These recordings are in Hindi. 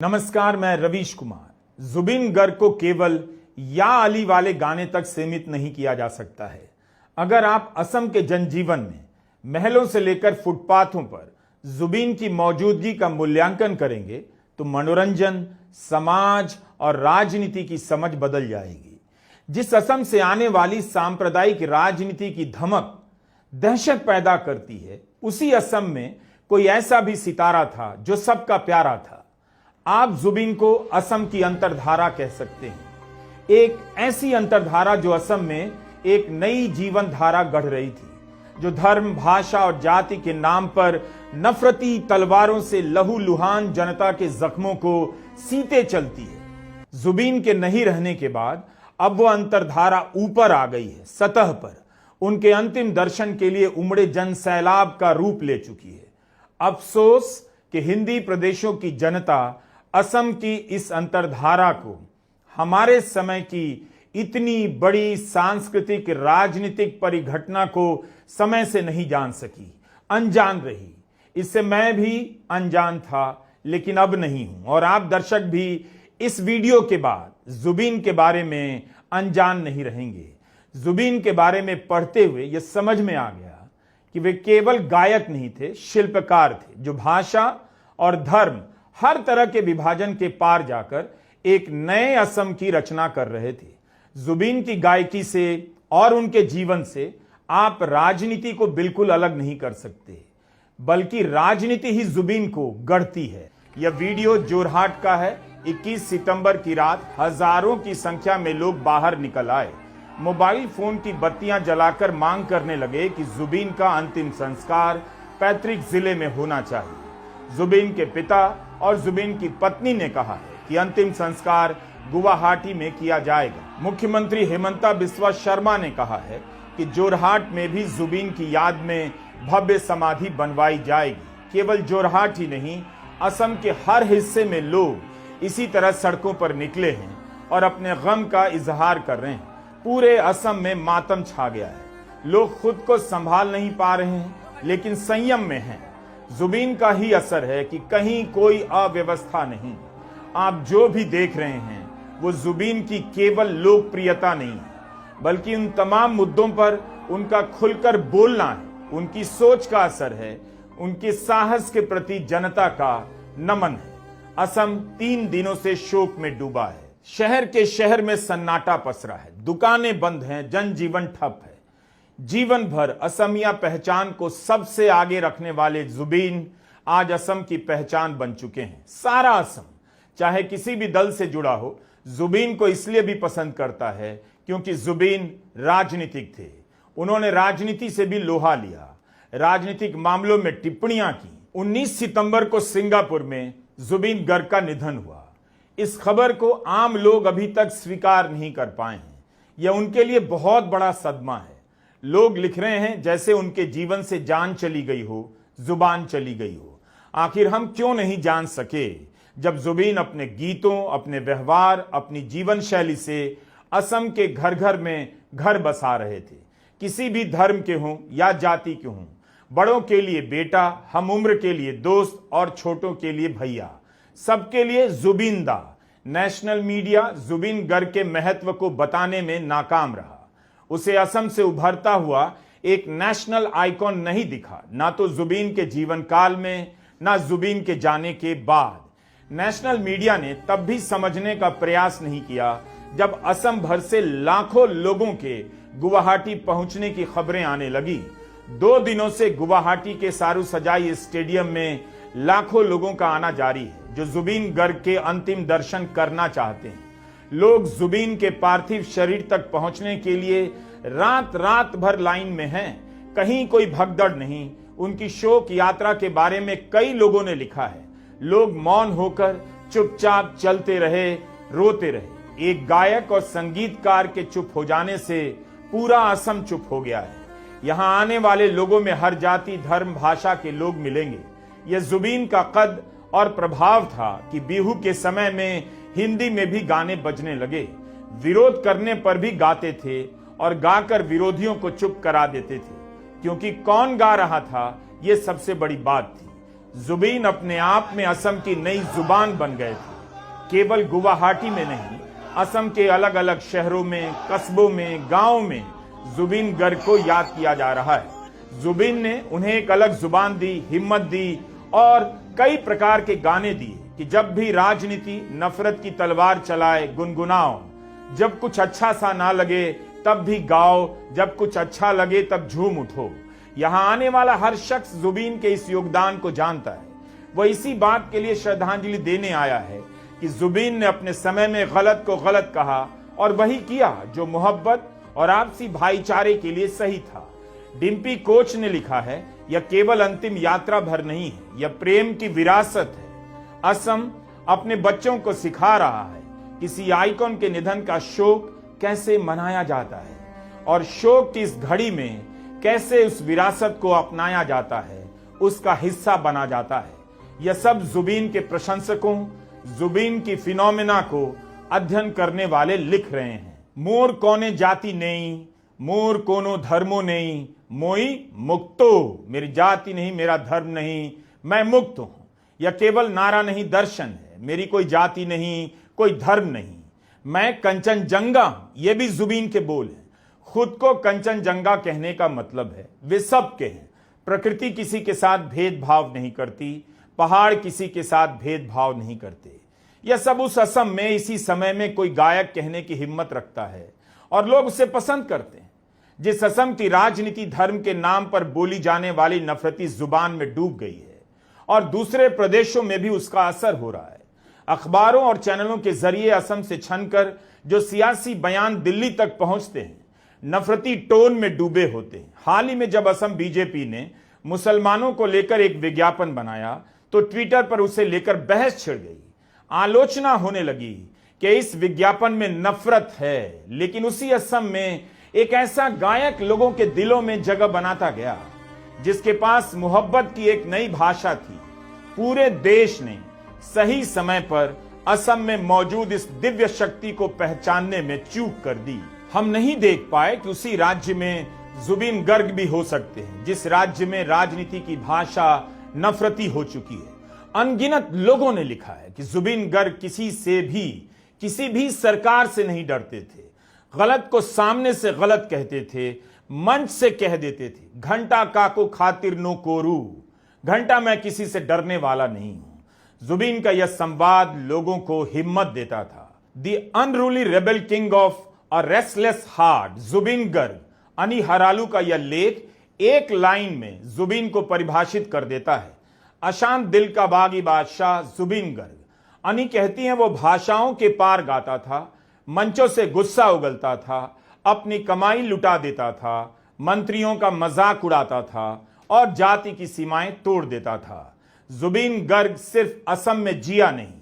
नमस्कार, मैं रवीश कुमार। जुबिन गर्ग को केवल या अली वाले गाने तक सीमित नहीं किया जा सकता है। अगर आप असम के जनजीवन में महलों से लेकर फुटपाथों पर जुबिन की मौजूदगी का मूल्यांकन करेंगे तो मनोरंजन, समाज और राजनीति की समझ बदल जाएगी। जिस असम से आने वाली सांप्रदायिक राजनीति की धमक दहशत पैदा करती है, उसी असम में कोई ऐसा भी सितारा था जो सबका प्यारा था। आप जुबिन को असम की अंतरधारा कह सकते हैं, एक ऐसी अंतरधारा जो असम में एक नई जीवन धारा गढ़ रही थी, जो धर्म, भाषा और जाति के नाम पर नफरती तलवारों से लहूलुहान जनता के जख्मों को सीते चलती है। जुबिन के नहीं रहने के बाद अब वो अंतरधारा ऊपर आ गई है, सतह पर उनके अंतिम दर्शन के लिए उमड़े जन सैलाब का रूप ले चुकी है। अफसोस कि हिंदी प्रदेशों की जनता असम की इस अंतरधारा को, हमारे समय की इतनी बड़ी सांस्कृतिक राजनीतिक परिघटना को समय से नहीं जान सकी, अनजान रही। इससे मैं भी अनजान था, लेकिन अब नहीं हूं। और आप दर्शक भी इस वीडियो के बाद जुबिन के बारे में अनजान नहीं रहेंगे। जुबिन के बारे में पढ़ते हुए यह समझ में आ गया कि वे केवल गायक नहीं थे, शिल्पकार थे, जो भाषा और धर्म, हर तरह के विभाजन के पार जाकर एक नए असम की रचना कर रहे थे। जुबिन की गायकी से और उनके जीवन से आप राजनीति को बिल्कुल अलग नहीं कर सकते, बल्कि राजनीति ही जुबिन को गढ़ती है। यह वीडियो जोरहाट का है। 21 सितंबर की रात हजारों की संख्या में लोग बाहर निकल आए, मोबाइल फोन की बत्तियां जलाकर मांग करने लगे कि जुबिन का अंतिम संस्कार पैतृक जिले में होना चाहिए। जुबिन के पिता और जुबिन की पत्नी ने कहा है कि अंतिम संस्कार गुवाहाटी में किया जाएगा। मुख्यमंत्री हेमंता बिस्वा शर्मा ने कहा है कि जोरहाट में भी जुबिन की याद में भव्य समाधि बनवाई जाएगी। केवल जोरहाट ही नहीं, असम के हर हिस्से में लोग इसी तरह सड़कों पर निकले हैं और अपने गम का इजहार कर रहे हैं। पूरे असम में मातम छा गया है। लोग खुद को संभाल नहीं पा रहे हैं, लेकिन संयम में हैं। जुबिन का ही असर है कि कहीं कोई अव्यवस्था नहीं। आप जो भी देख रहे हैं वो जुबिन की केवल लोकप्रियता नहीं, बल्कि उन तमाम मुद्दों पर उनका खुलकर बोलना है, उनकी सोच का असर है, उनके साहस के प्रति जनता का नमन है। असम 3 दिनों से शोक में डूबा है। शहर के शहर में सन्नाटा पसरा है, दुकानें बंद हैं, जनजीवन ठप है। जीवन भर असमिया पहचान को सबसे आगे रखने वाले जुबिन आज असम की पहचान बन चुके हैं। सारा असम, चाहे किसी भी दल से जुड़ा हो, जुबिन को इसलिए भी पसंद करता है क्योंकि जुबिन राजनीतिक थे। उन्होंने राजनीति से भी लोहा लिया, राजनीतिक मामलों में टिप्पणियां की। 19 सितंबर को सिंगापुर में जुबिन गर्ग का निधन हुआ। इस खबर को आम लोग अभी तक स्वीकार नहीं कर पाए हैं। यह उनके लिए बहुत बड़ा सदमा है। लोग लिख रहे हैं जैसे उनके जीवन से जान चली गई हो, जुबान चली गई हो। आखिर हम क्यों नहीं जान सके जब जुबिन अपने गीतों, अपने व्यवहार, अपनी जीवन शैली से असम के घर घर में घर बसा रहे थे। किसी भी धर्म के हों या जाति के हों, बड़ों के लिए बेटा, हम उम्र के लिए दोस्त और छोटों के लिए भैया, सबके लिए जुबिन दा। नेशनल मीडिया जुबिन गर्ग के महत्व को बताने में नाकाम रहा। उसे असम से उभरता हुआ एक नेशनल आइकॉन नहीं दिखा, ना तो जुबिन के जीवन काल में, ना जुबिन के जाने के बाद। नेशनल मीडिया ने तब भी समझने का प्रयास नहीं किया जब असम भर से लाखों लोगों के गुवाहाटी पहुंचने की खबरें आने लगी। 2 दिनों से गुवाहाटी के सारू सजाई स्टेडियम में लाखों लोगों का आना जारी है, जो जुबिन गर्ग के अंतिम दर्शन करना चाहते हैं। लोग जुबिन के पार्थिव शरीर तक पहुंचने के लिए रात रात भर लाइन में हैं। कहीं कोई भगदड़ नहीं। उनकी शोक यात्रा के बारे में कई लोगों ने लिखा है। लोग मौन होकर चुपचाप चलते रहे, रोते रहे। एक गायक और संगीतकार के चुप हो जाने से पूरा असम चुप हो गया है। यहां आने वाले लोगों में हर जाति, धर्म, भाषा के लोग मिलेंगे। यह जुबिन का कद और प्रभाव था कि बिहू के समय में हिंदी में भी गाने बजने लगे। विरोध करने पर भी गाते थे और गाकर विरोधियों को चुप करा देते थे, क्योंकि कौन गा रहा था यह सबसे बड़ी बात थी। जुबिन अपने आप में असम की नई जुबान बन गए थे। केवल गुवाहाटी में नहीं, असम के अलग अलग शहरों में, कस्बों में, गांव में जुबिन गर्ग को याद किया जा रहा है। जुबिन ने उन्हें एक अलग जुबान दी, हिम्मत दी और कई प्रकार के गाने दिए कि जब भी राजनीति नफरत की तलवार चलाए गुनगुनाओ, जब कुछ अच्छा सा ना लगे तब भी गाओ, जब कुछ अच्छा लगे तब झूम उठो। यहां आने वाला हर शख्स जुबिन के इस योगदान को जानता है। वह इसी बात के लिए श्रद्धांजलि देने आया है कि जुबिन ने अपने समय में गलत को गलत कहा और वही किया जो मोहब्बत और आपसी भाईचारे के लिए सही था। डिम्पी कोच ने लिखा है, यह केवल अंतिम यात्रा भर नहीं है, यह प्रेम की विरासत है। असम अपने बच्चों को सिखा रहा है किसी आइकॉन के निधन का शोक कैसे मनाया जाता है और शोक की इस घड़ी में कैसे उस विरासत को अपनाया जाता है, उसका हिस्सा बना जाता है। यह सब जुबिन के प्रशंसकों, जुबिन की फिनोमेना को अध्ययन करने वाले लिख रहे हैं। मोर कोने जाति नहीं, मोर कोनो धर्मो नहीं, मोई मुक्तो, मेरी जाति नहीं, मेरा धर्म नहीं, मैं मुक्त हूं। यह केवल नारा नहीं, दर्शन है। मेरी कोई जाति नहीं, कोई धर्म नहीं, मैं कंचनजंगा हूं। यह भी जुबिन के बोल है। खुद को कंचनजंगा कहने का मतलब है वे सब के हैं। प्रकृति किसी के साथ भेदभाव नहीं करती, पहाड़ किसी के साथ भेदभाव नहीं करते। यह सब उस असम में इसी समय में कोई गायक कहने की हिम्मत रखता है और लोग उसे पसंद करते हैं। जिस असम की राजनीति धर्म के नाम पर बोली जाने वाली नफरती जुबान में डूब गई है और दूसरे प्रदेशों में भी उसका असर हो रहा है। अखबारों और चैनलों के जरिए असम से छनकर जो सियासी बयान दिल्ली तक पहुंचते हैं, नफरती टोन में डूबे होते हैं। हाल ही में जब असम बीजेपी ने मुसलमानों को लेकर एक विज्ञापन बनाया तो ट्विटर पर उसे लेकर बहस छिड़ गई। आलोचना होने लगी कि इस विज्ञापन में नफरत है, लेकिन उसी असम में एक ऐसा गायक लोगों के दिलों में जगह बनाता गया जिसके पास मोहब्बत की एक नई भाषा थी। पूरे देश ने सही समय पर असम में मौजूद इस दिव्य शक्ति को पहचानने में चूक कर दी। हम नहीं देख पाए कि उसी राज्य में जुबिन गर्ग भी हो सकते हैं, जिस राज्य में राजनीति की भाषा नफरती हो चुकी है। अनगिनत लोगों ने लिखा है कि जुबिन गर्ग किसी से भी, किसी भी सरकार से नहीं डरते थे। गलत को सामने से गलत कहते थे, मंच से कह देते थे, घंटा काको खातिर नो कोरू, घंटा मैं किसी से डरने वाला नहीं हूं। जुबिन का यह संवाद लोगों को हिम्मत देता था। The unruly rebel king of a restless heart, Zubeen Garg. अनि हरालू का यह लेख एक लाइन में जुबिन को परिभाषित कर देता है। अशांत दिल का बागी बादशाह जुबिन गर्ग। अनि कहती हैं वो भाषाओं के पार गाता था, मंचों से गुस्सा उगलता था, अपनी कमाई लुटा देता था, मंत्रियों का मजाक उड़ाता था और जाति की सीमाएं तोड़ देता था। जुबिन गर्ग सिर्फ असम में जिया नहीं,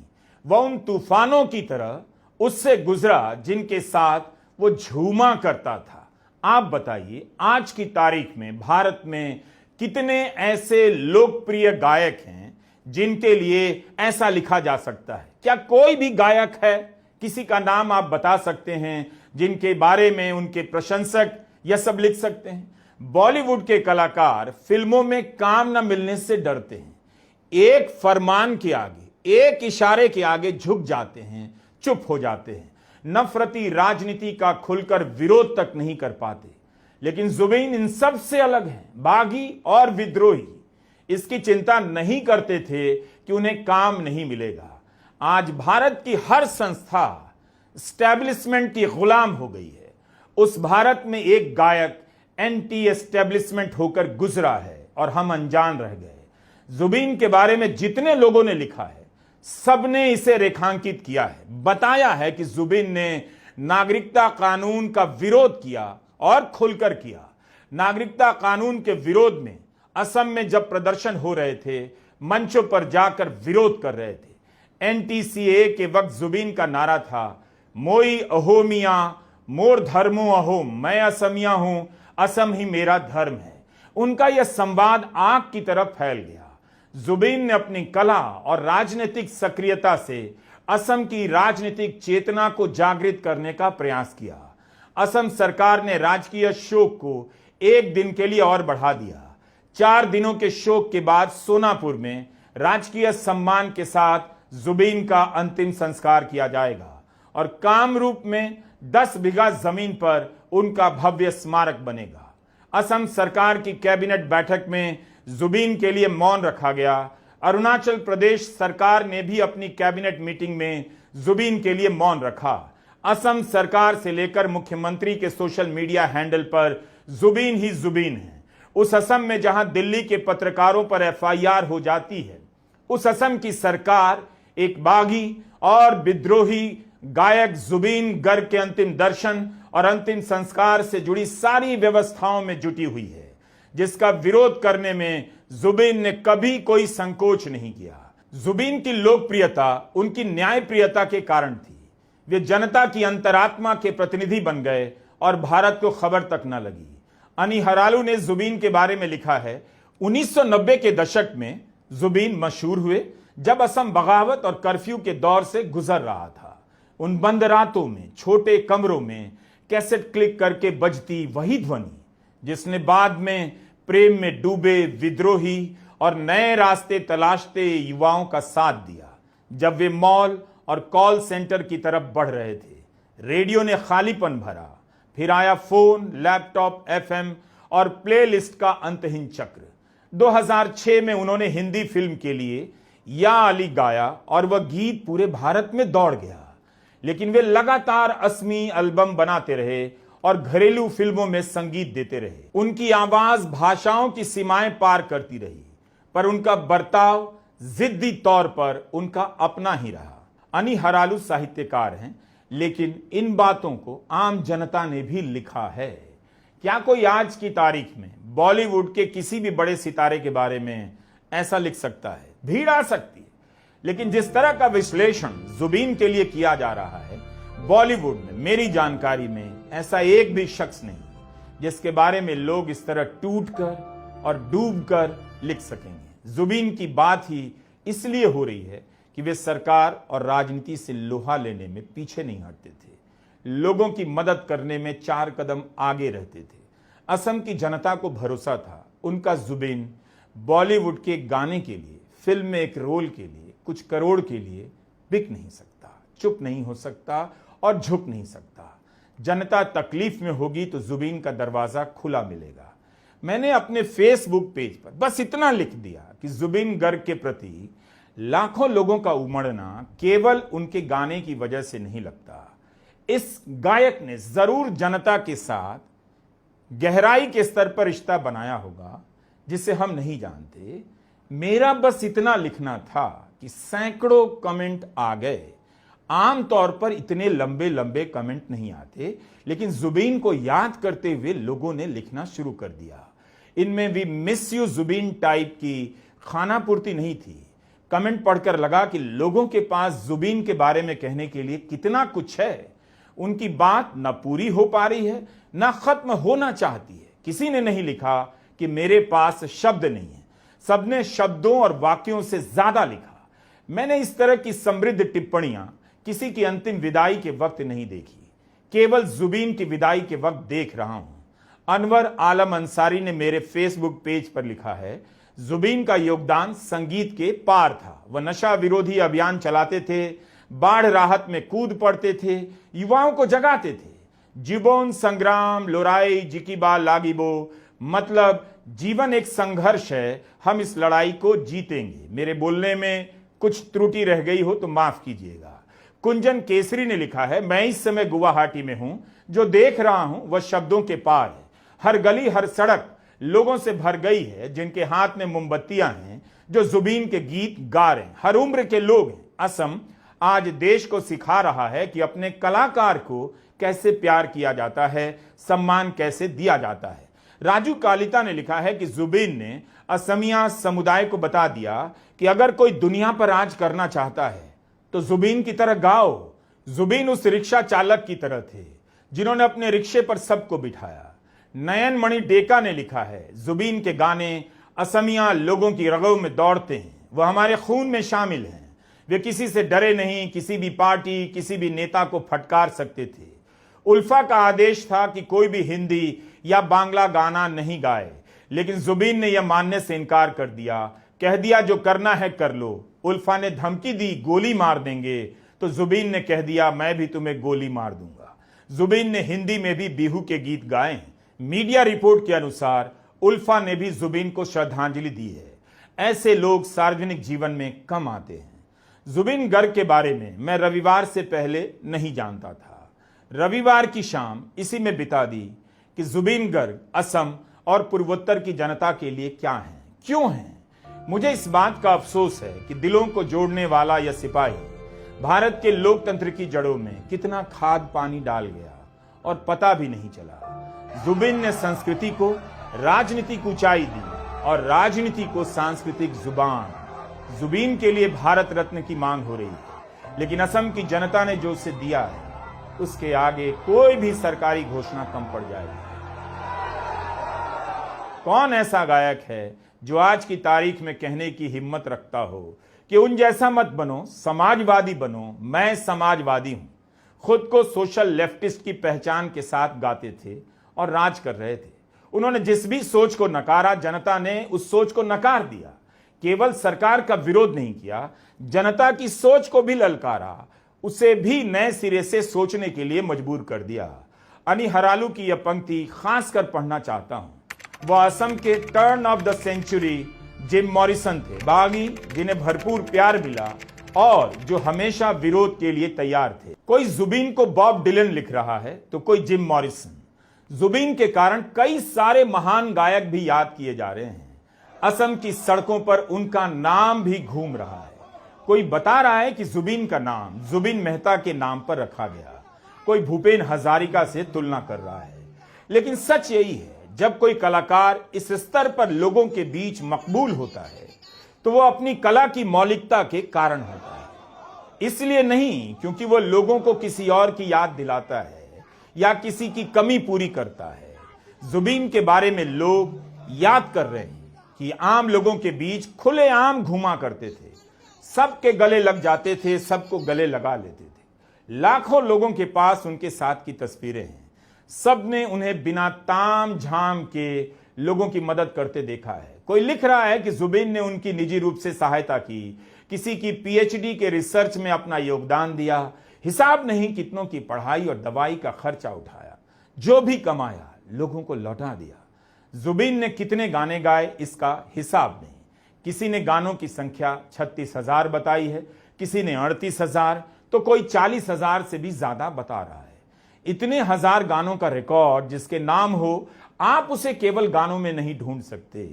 वह उन तूफानों की तरह उससे गुजरा जिनके साथ वो झूमा करता था। आप बताइए, आज की तारीख में भारत में कितने ऐसे लोकप्रिय गायक हैं जिनके लिए ऐसा लिखा जा सकता है? क्या कोई भी गायक है, किसी का नाम आप बता सकते हैं जिनके बारे में उनके प्रशंसक यह सब लिख सकते हैं? बॉलीवुड के कलाकार फिल्मों में काम न मिलने से डरते हैं, एक फरमान के आगे, एक इशारे के आगे झुक जाते हैं, चुप हो जाते हैं, नफरती राजनीति का खुलकर विरोध तक नहीं कर पाते। लेकिन जुबिन इन सब से अलग हैं, बागी और विद्रोही। इसकी चिंता नहीं करते थे कि उन्हें काम नहीं मिलेगा। आज भारत की हर संस्था एस्टेब्लिशमेंट की गुलाम हो गई है। उस भारत में एक गायक एंटी एस्टेब्लिशमेंट होकर गुजरा है और हम अनजान रह गए। जुबिन के बारे में जितने लोगों ने लिखा है, सबने इसे रेखांकित किया है, बताया है कि जुबिन ने नागरिकता कानून का विरोध किया और खुलकर किया। नागरिकता कानून के विरोध में असम में जब प्रदर्शन हो रहे थे, मंचों पर जाकर विरोध कर रहे थे। एनटीसीए के वक्त जुबिन का नारा था, मोई अहोमिया मोर धर्मो अहो, मैं असमिया हूं, असम ही मेरा धर्म है। उनका यह संवाद आग की तरफ फैल गया। जुबिन ने अपनी कला और राजनीतिक सक्रियता से असम की राजनीतिक चेतना को जागृत करने का प्रयास किया। असम सरकार ने राजकीय शोक को एक दिन के लिए और बढ़ा दिया। 4 दिनों के शोक के बाद सोनापुर में राजकीय सम्मान के साथ जुबीन का अंतिम संस्कार किया जाएगा और कामरूप में 10 बीघा जमीन पर उनका भव्य स्मारक बनेगा। असम सरकार की कैबिनेट बैठक में जुबीन के लिए मौन रखा गया। अरुणाचल प्रदेश सरकार ने भी अपनी कैबिनेट मीटिंग में जुबीन के लिए मौन रखा। असम सरकार से लेकर मुख्यमंत्री के सोशल मीडिया हैंडल पर जुबीन ही जुबीन है। उस असम में जहां दिल्ली के पत्रकारों पर एफआईआर हो जाती है, उस असम की सरकार एक बागी और विद्रोही गायक जुबीन गर्ग के अंतिम दर्शन और अंतिम संस्कार से जुड़ी सारी व्यवस्थाओं में जुटी हुई है, जिसका विरोध करने में जुबीन ने कभी कोई संकोच नहीं किया। जुबीन की लोकप्रियता उनकी न्यायप्रियता के कारण थी। वे जनता की अंतरात्मा के प्रतिनिधि बन गए और भारत को खबर तक न लगी। अनी हरालू ने जुबीन के बारे में लिखा है, 1990 के दशक में जुबीन मशहूर हुए जब असम बगावत और कर्फ्यू के दौर से गुजर रहा था। उन बंद रातों में छोटे कमरों में कैसेट क्लिक करके बजती वही ध्वनि जिसने बाद में प्रेम में डूबे विद्रोही और नए रास्ते तलाशते युवाओं का साथ दिया। जब वे मॉल और कॉल सेंटर की तरफ बढ़ रहे थे, रेडियो ने खालीपन भरा। फिर आया फोन, लैपटॉप, एफएम और प्लेलिस्ट का अंतहीन चक्र। 2006 में उन्होंने हिंदी फिल्म के लिए या अली गाया और वह गीत पूरे भारत में दौड़ गया। लेकिन वे लगातार असमी एल्बम बनाते रहे और घरेलू फिल्मों में संगीत देते रहे। उनकी आवाज भाषाओं की सीमाएं पार करती रही, पर उनका बर्ताव जिद्दी तौर पर उनका अपना ही रहा। अनी हरालू साहित्यकार हैं, लेकिन इन बातों को आम जनता ने भी लिखा है। क्या कोई आज की तारीख में बॉलीवुड के किसी भी बड़े सितारे के बारे में ऐसा लिख सकता है? भीड़ आ सकती है, लेकिन जिस तरह का विश्लेषण जुबीन के लिए किया जा रहा है, बॉलीवुड में मेरी जानकारी में ऐसा एक भी शख्स नहीं जिसके बारे में लोग इस तरह टूटकर और डूबकर लिख सकेंगे। जुबीन की बात ही इसलिए हो रही है कि वे सरकार और राजनीति से लोहा लेने में पीछे नहीं हटते थे, लोगों की मदद करने में 4 कदम आगे रहते थे। असम की जनता को भरोसा था उनका जुबीन बॉलीवुड के गाने के लिए, फिल्म में एक रोल के लिए, कुछ करोड़ के लिए बिक नहीं सकता, चुप नहीं हो सकता और झुक नहीं सकता। जनता तकलीफ में होगी तो जुबीन का दरवाजा खुला मिलेगा। मैंने अपने फेसबुक पेज पर बस इतना लिख दिया कि जुबीन गर्ग के प्रति लाखों लोगों का उमड़ना केवल उनके गाने की वजह से नहीं लगता। इस गायक ने जरूर जनता के साथ गहराई के स्तर पर रिश्ता बनाया होगा जिसे हम नहीं जानते। मेरा बस इतना लिखना था कि सैकड़ों कमेंट आ गए। आमतौर पर इतने लंबे लंबे कमेंट नहीं आते, लेकिन जुबीन को याद करते हुए लोगों ने लिखना शुरू कर दिया। इनमें भी मिस यू जुबीन टाइप की खानापूर्ति नहीं थी। कमेंट पढ़कर लगा कि लोगों के पास जुबीन के बारे में कहने के लिए कितना कुछ है। उनकी बात न पूरी हो पा रही है, न खत्म होना चाहती है। किसी ने नहीं लिखा कि मेरे पास शब्द नहीं है, सबने शब्दों और वाक्यों से ज्यादा लिखा। मैंने इस तरह की समृद्ध टिप्पणियां किसी की अंतिम विदाई के वक्त नहीं देखी, केवल जुबीन की विदाई के वक्त देख रहा हूं। अनवर आलम अंसारी ने मेरे फेसबुक पेज पर लिखा है, जुबीन का योगदान संगीत के पार था। वह नशा विरोधी अभियान चलाते थे, बाढ़ राहत में कूद पड़ते थे, युवाओं को जगाते थे। जीवन संग्राम लोराई जिकीबा लागिबो, मतलब जीवन एक संघर्ष है, हम इस लड़ाई को जीतेंगे। मेरे बोलने में कुछ त्रुटि रह गई हो तो माफ कीजिएगा। कुंजन केसरी ने लिखा है, मैं इस समय गुवाहाटी में हूं, जो देख रहा हूं वह शब्दों के पार है। हर गली हर सड़क लोगों से भर गई है, जिनके हाथ में मोमबत्तियां हैं, जो जुबीन के गीत गा रहे हैं। हर उम्र के लोग हैं। असम आज देश को सिखा रहा है कि अपने कलाकार को कैसे प्यार किया जाता है, सम्मान कैसे दिया जाता है। राजू कालिता ने लिखा है कि जुबीन ने असमिया समुदाय को बता दिया कि अगर कोई दुनिया पर राज करना चाहता है तो जुबीन की तरह गाओ। जुबीन उस रिक्शा चालक की तरह थे जिन्होंने अपने रिक्शे पर सबको बिठाया। नयन मणि डेका ने लिखा है, जुबीन के गाने असमिया लोगों की रगों में दौड़ते हैं, वह हमारे खून में शामिल हैं। वे किसी से डरे नहीं, किसी भी पार्टी किसी भी नेता को फटकार सकते थे। उल्फा का आदेश था कि कोई भी हिंदी या बांग्ला गाना नहीं गाए, लेकिन जुबीन ने यह मानने से इनकार कर दिया, कह दिया जो करना है कर लो, उल्फा ने धमकी दी गोली मार देंगे, तो जुबीन ने कह दिया मैं भी तुम्हें गोली मार दूंगा। जुबीन ने हिंदी में भी बिहू के गीत गाए। मीडिया रिपोर्ट के अनुसार उल्फा ने भी जुबीन को श्रद्धांजलि दी है। ऐसे लोग सार्वजनिक जीवन में कम आते हैं। जुबीन गर्ग के बारे में मैं रविवार से पहले नहीं जानता था। रविवार की शाम इसी में बिता दी कि जुबीन गर्ग असम और पूर्वोत्तर की जनता के लिए क्या हैं, क्यों हैं। मुझे इस बात का अफसोस है कि दिलों को जोड़ने वाला यह सिपाही भारत के लोकतंत्र की जड़ों में कितना खाद पानी डाल गया और पता भी नहीं चला। जुबीन ने संस्कृति को राजनीतिक ऊंचाई दी और राजनीति को सांस्कृतिक जुबान। जुबीन के लिए भारत रत्न की मांग हो रही है, लेकिन असम की जनता ने जो उसे दिया है उसके आगे कोई भी सरकारी घोषणा कम पड़ जाएगी। कौन ऐसा गायक है जो आज की तारीख में कहने की हिम्मत रखता हो कि उन जैसा मत बनो, समाजवादी बनो, मैं समाजवादी हूं। खुद को सोशल लेफ्टिस्ट की पहचान के साथ गाते थे और राज कर रहे थे। उन्होंने जिस भी सोच को नकारा, जनता ने उस सोच को नकार दिया। केवल सरकार का विरोध नहीं किया, जनता की सोच को भी ललकारा, उसे भी नए सिरे से सोचने के लिए मजबूर कर दिया। अनि हरालू की यह पंक्ति खासकर पढ़ना चाहता हूं। वह असम के turn of the century Jim Morrison थे, बागी जिन्हें भरपूर प्यार मिला और जो हमेशा विरोध के लिए तैयार थे। कोई जुबीन को बॉब डिलन लिख रहा है तो कोई जिम मॉरिसन। जुबीन के कारण कई सारे महान गायक भी याद किए जा रहे हैं। असम की सड़कों पर उनका नाम भी घूम रहा है। कोई बता रहा है कि जुबीन का नाम जुबीन मेहता के नाम पर रखा गया। कोई भूपेन हजारिका से तुलना कर रहा है। लेकिन सच यही है, जब कोई कलाकार इस स्तर पर लोगों के बीच मकबूल होता है तो वो अपनी कला की मौलिकता के कारण होता है, इसलिए नहीं क्योंकि वो लोगों को किसी और की याद दिलाता है या किसी की कमी पूरी करता है। जुबीन के बारे में लोग याद कर रहे हैं कि आम लोगों के बीच खुलेआम घुमा करते थे, सबके गले लग जाते थे, सबको गले लगा लेते थे। लाखों लोगों के पास उनके साथ की तस्वीरें हैं। सबने उन्हें बिना ताम झाम के लोगों की मदद करते देखा है। कोई लिख रहा है कि जुबीन ने उनकी निजी रूप से सहायता की, किसी की पीएचडी के रिसर्च में अपना योगदान दिया, हिसाब नहीं कितनों की पढ़ाई और दवाई का खर्चा उठाया, जो भी कमाया लोगों को लौटा दिया। जुबीन ने कितने गाने गाए इसका हिसाब नहीं। किसी ने गानों की संख्या 36,000 बताई है, किसी ने 38,000, तो कोई 40,000 से भी ज्यादा बता रहा है। इतने हजार गानों का रिकॉर्ड जिसके नाम हो, आप उसे केवल गानों में नहीं ढूंढ सकते।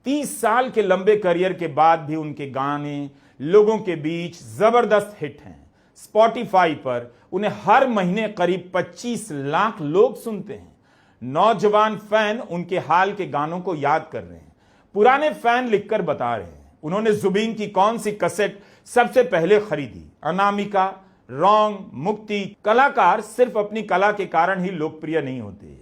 30 साल के लंबे करियर के बाद भी उनके गाने लोगों के बीच जबरदस्त हिट हैं। स्पॉटिफाई पर उन्हें हर महीने करीब 25 लाख लोग सुनते हैं। नौजवान फैन उनके हाल के गानों को याद कर रहे हैं। पुराने फैन लिखकर बता रहे हैं उन्होंने जुबीन की कौन सी कैसेट सबसे पहले खरीदी। अनामिका, रॉन्ग, मुक्ति। कलाकार सिर्फ अपनी कला के कारण ही लोकप्रिय नहीं होते।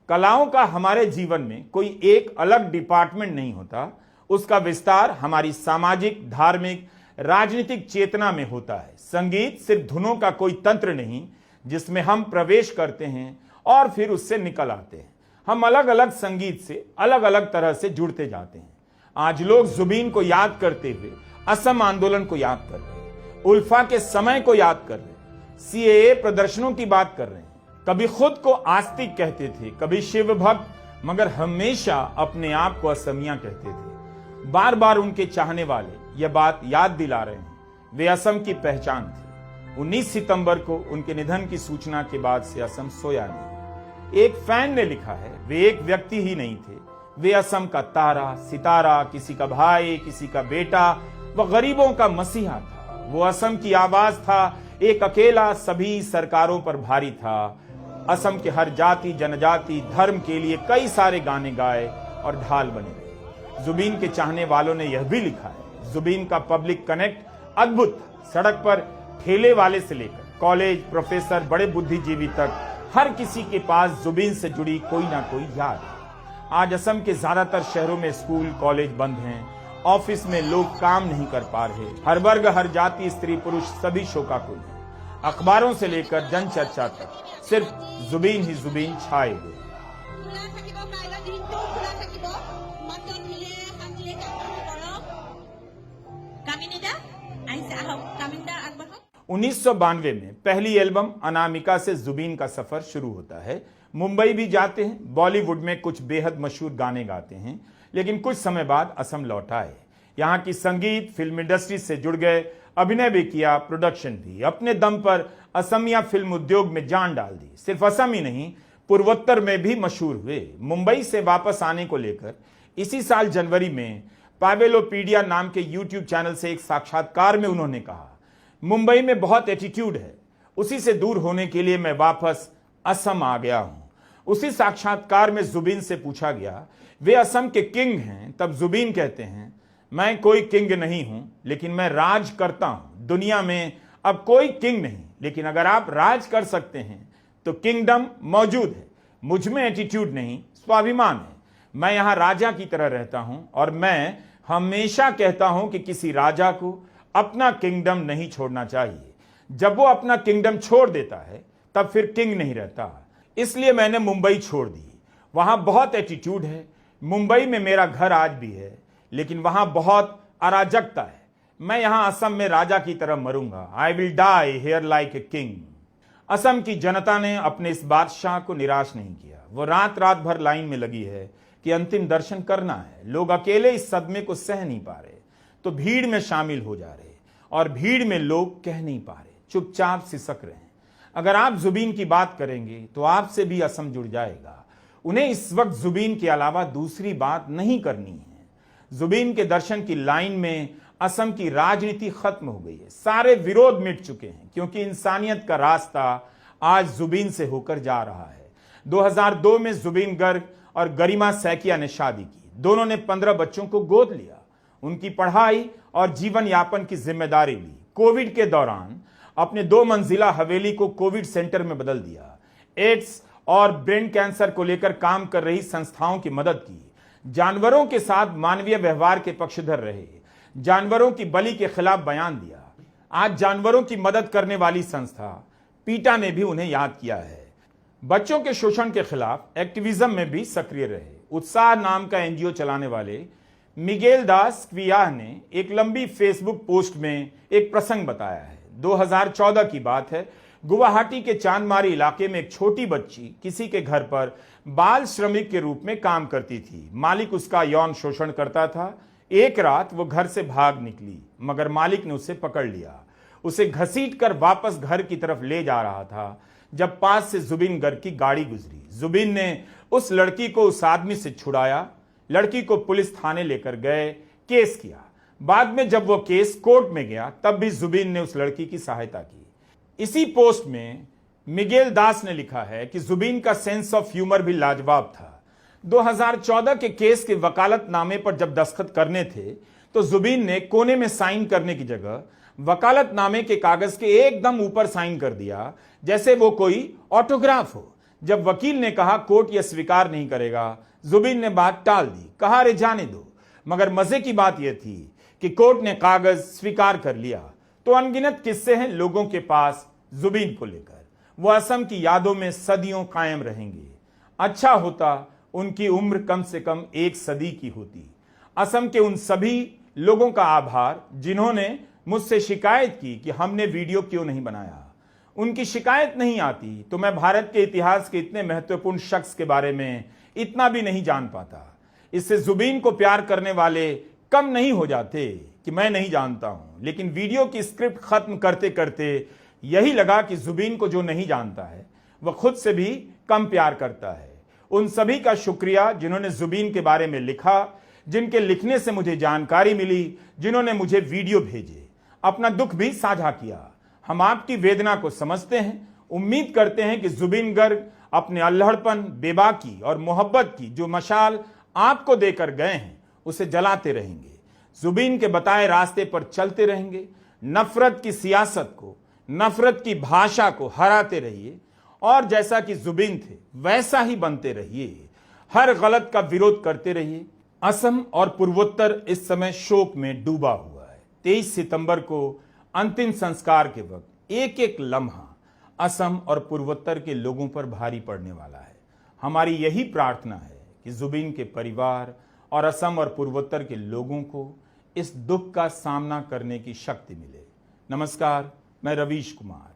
कलाओं का हमारे जीवन में कोई एक अलग डिपार्टमेंट नहीं होता, उसका विस्तार हमारी सामाजिक, धार्मिक, राजनीतिक चेतना में होता है। संगीत सिर्फ धुनों का कोई तंत्र नहीं जिसमें हम प्रवेश करते हैं और फिर उससे निकल आते हैं। हम अलग अलग संगीत से अलग अलग तरह से जुड़ते जाते हैं। आज लोग जुबीन को याद करते हुए असम आंदोलन को याद कर रहे हैं, उल्फा के समय को याद कर रहे हैं, सीएए प्रदर्शनों की बात कर रहे हैं। कभी खुद को आस्तिक कहते थे, कभी शिव भक्त, मगर हमेशा अपने आप को असमिया कहते थे। बार बार उनके चाहने वाले यह बात याद दिला रहे हैं, वे असम की पहचान थे। 19 सितंबर को उनके निधन की सूचना के बाद से असम सोया नहीं। एक फैन ने लिखा है, वे एक व्यक्ति ही नहीं थे, वे असम का तारा, सितारा, किसी का भाई, किसी का बेटा, वह गरीबों का मसीहा था। वो असम की आवाज था, एक अकेला सभी सरकारों पर भारी था। असम के हर जाति, जनजाति, धर्म के लिए कई सारे गाने गाए और ढाल बने। जुबीन के चाहने वालों ने यह भी लिखा है, जुबीन का पब्लिक कनेक्ट अद्भुत। सड़क पर ठेले वाले से लेकर कॉलेज प्रोफेसर, बड़े बुद्धिजीवी तक हर किसी के पास जुबीन से जुड़ी कोई ना कोई याद है। आज असम के ज्यादातर शहरों में स्कूल कॉलेज बंद हैं, ऑफिस में लोग काम नहीं कर पा रहे। हर वर्ग, हर जाति, स्त्री पुरुष सभी शोकाकुल हैं। अखबारों से लेकर जनचर्चा तक सिर्फ जुबीन ही जुबीन छाए हुए। Kami nida 1992 में पहली एल्बम अनामिका से जुबीन का सफर शुरू होता है। मुंबई भी जाते हैं, बॉलीवुड में कुछ बेहद मशहूर गाने गाते हैं, लेकिन कुछ समय बाद असम लौट आए। यहाँ की संगीत फिल्म इंडस्ट्री से जुड़ गए, अभिनय भी किया, प्रोडक्शन भी। अपने दम पर असमिया फिल्म उद्योग में जान डाल दी। सिर्फ असम ही नहीं, पूर्वोत्तर में भी मशहूर हुए। मुंबई से वापस आने को लेकर इसी साल जनवरी में पावेलोपीडिया नाम के यूट्यूब चैनल से एक साक्षात्कार में उन्होंने कहा, मुंबई में बहुत एटीट्यूड है, उसी से दूर होने के लिए मैं वापस असम आ गया हूं। उसी साक्षात्कार में जुबीन से पूछा गया वे असम के किंग हैं, तब जुबीन कहते हैं मैं कोई किंग नहीं हूं, लेकिन मैं राज करता हूं। दुनिया में अब कोई किंग नहीं, लेकिन अगर आप राज कर सकते हैं तो किंगडम मौजूद है। मुझ में एटीट्यूड नहीं, स्वाभिमान है। मैं यहां राजा की तरह रहता हूं और मैं हमेशा कहता हूं कि किसी राजा को अपना किंगडम नहीं छोड़ना चाहिए। जब वो अपना किंगडम छोड़ देता है तब फिर किंग नहीं रहता। इसलिए मैंने मुंबई छोड़ दी। वहां बहुत एटीट्यूड है। मुंबई में मेरा घर आज भी है, लेकिन वहां बहुत अराजकता है। मैं यहां असम में राजा की तरह मरूंगा। I will die here like a king. Assam की जनता ने अपने इस बादशाह को निराश नहीं किया। वो रात रात भर लाइन में लगी है कि अंतिम दर्शन करना है। लोग अकेले इस सदमे को सह नहीं पा रहे तो भीड़ में शामिल हो जा रहे, और भीड़ में लोग कह नहीं पा रहे, चुपचाप सिसक रहे हैं। अगर आप जुबीन की बात करेंगे तो आपसे भी असम जुड़ जाएगा। उन्हें इस वक्त जुबीन के अलावा दूसरी बात नहीं करनी है। जुबीन के दर्शन की लाइन में असम की राजनीति खत्म हो गई है। सारे विरोध मिट चुके हैं, क्योंकि इंसानियत का रास्ता आज जुबीन से होकर जा रहा है। 2002 में जुबीन गर्ग और गरिमा सैकिया ने शादी की। दोनों ने 15 बच्चों को गोद लिया। उनकी पढ़ाई और जीवन यापन की जिम्मेदारी ली। कोविड के दौरान अपने 2 मंजिला हवेली को कोविड सेंटर में बदल दिया। एड्स और ब्रेन कैंसर को लेकर काम कर रही संस्थाओं की मदद की। जानवरों के साथ मानवीय व्यवहार के पक्षधर रहे। जानवरों की बलि के खिलाफ बयान दिया। आज जानवरों की मदद करने वाली संस्था पीटा ने भी उन्हें याद किया है। बच्चों के शोषण के खिलाफ एक्टिविज्म में भी सक्रिय रहे। उत्साह नाम का एनजीओ चलाने वाले मिगेल दास क्वियाह ने एक लंबी फेसबुक पोस्ट में एक प्रसंग बताया है। 2014 की बात है। गुवाहाटी के चांदमारी इलाके में एक छोटी बच्ची किसी के घर पर बाल श्रमिक के रूप में काम करती थी। मालिक उसका यौन शोषण करता था। एक रात वो घर से भाग निकली, मगर मालिक ने उसे पकड़ लिया। उसे घसीटकर वापस घर की तरफ ले जा रहा था जब पास से जुबीन गर्ग की गाड़ी गुजरी। जुबीन ने उस लड़की को उस आदमी से छुड़ाया। लड़की को पुलिस थाने लेकर गए, केस किया। बाद में जब वो केस कोर्ट में गया तब भी जुबीन ने उस लड़की की सहायता की। इसी पोस्ट में मिगेल दास ने लिखा है कि जुबीन का सेंस ऑफ ह्यूमर भी लाजवाब था। 2014 के केस के वकालतनामे पर जब दस्तखत करने थे तो जुबीन ने कोने में साइन करने की जगह वकालतनामे के कागज के एकदम ऊपर साइन कर दिया, जैसे वो कोई ऑटोग्राफ हो। जब वकील ने कहा कोर्ट यह स्वीकार नहीं करेगा, जुबीन ने बात टाल दी, कहा अरे जाने दो। मगर मजे की बात यह थी कि कोर्ट ने कागज स्वीकार कर लिया। तो अनगिनत किस्से हैं लोगों के पास जुबीन को लेकर। वो असम की यादों में सदियों कायम रहेंगे। अच्छा होता उनकी उम्र कम से कम 1 सदी की होती। असम के उन सभी लोगों का आभार जिन्होंने मुझसे शिकायत की कि हमने वीडियो क्यों नहीं बनाया। उनकी शिकायत नहीं आती तो मैं भारत के इतिहास के इतने महत्वपूर्ण शख्स के बारे में इतना भी नहीं जान पाता। इससे जुबीन को प्यार करने वाले कम नहीं हो जाते कि मैं नहीं जानता हूं, लेकिन वीडियो की स्क्रिप्ट खत्म करते करते यही लगा कि जुबीन को जो नहीं जानता है वह खुद से भी कम प्यार करता है। उन सभी का शुक्रिया जिन्होंने जुबीन के बारे में लिखा, जिनके लिखने से मुझे जानकारी मिली, जिन्होंने मुझे वीडियो भेजे, अपना दुख भी साझा किया। हम आपकी वेदना को समझते हैं। उम्मीद करते हैं कि जुबीन गर्ग अपने अल्हड़पन, बेबाकी और मोहब्बत की जो मशाल आपको देकर गए हैं उसे जलाते रहेंगे। जुबीन के बताए रास्ते पर चलते रहेंगे। नफरत की सियासत को, नफरत की भाषा को हराते रहिए और जैसा कि जुबीन थे वैसा ही बनते रहिए। हर गलत का विरोध करते रहिए। असम और पूर्वोत्तर इस समय शोक में डूबा हुआ है। 23 सितंबर को अंतिम संस्कार के वक्त एक एक लम्हा असम और पूर्वोत्तर के लोगों पर भारी पड़ने वाला है। हमारी यही प्रार्थना है कि जुबीन के परिवार और असम और पूर्वोत्तर के लोगों को इस दुख का सामना करने की शक्ति मिले। नमस्कार, मैं रवीश कुमार।